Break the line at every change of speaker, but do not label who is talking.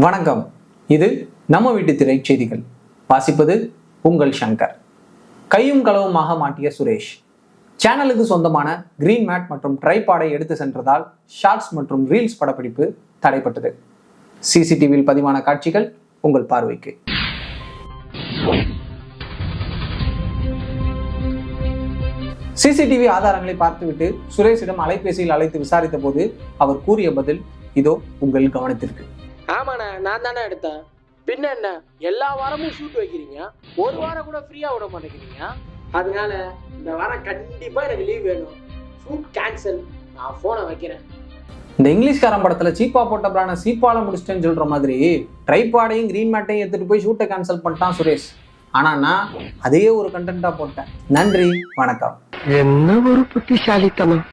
வணக்கம். இது நம்ம வீட்டு திரை செய்திகள். வாசிப்பது உங்கள் சங்கர். கையும் களவுமாக மாட்டிய சுரேஷ். சேனலுக்கு சொந்தமான கிரீன் மேட் மற்றும் ட்ரைபாடை எடுத்து சென்றதால் ஷார்ட்ஸ் மற்றும் ரீல்ஸ் படப்பிடிப்பு தடைப்பட்டது. சிசிடிவியில் பதிவான காட்சிகள் உங்கள் பார்வைக்கு. சிசிடிவி ஆதாரங்களை பார்த்துவிட்டு சுரேஷிடம் அலைபேசியில் அழைத்து விசாரித்த போது அவர் கூறிய பதில் இதோ உங்கள் கவனத்திற்கு.
ஆமாண்ணா, நான் தானே எடுத்தேன். பின்ன என்ன, எல்லா வாரமும் ஷூட் வைக்கிறீங்க, ஒரு வாரம் கூட ஃப்ரீயா விட மாட்டேங்கிறீங்க. அதனால இந்த வாரம் கண்டிப்பா எனக்கு லீவ் வேணும். Shoot cancel. நான் போனை வைக்கிறேன்.
இந்த இங்கிலீஷ்காரன் படத்துல சீப்பா போட்ட பிரான சீப்பால முடிச்சிட்டேன்னு சொல்ற மாதிரி ட்ரைபாடையும் கிரீன் மேட்டையும் எடுத்துட்டு போய் ஷூட்டை கேன்சல் பண்ணிட்டான் சுரேஷ். ஆனா நான் அதே ஒரு கண்டென்ட்டா போட்டேன். நன்றி, வணக்கம்.
என்ன ஒரு புத்திசாலித்தனம்.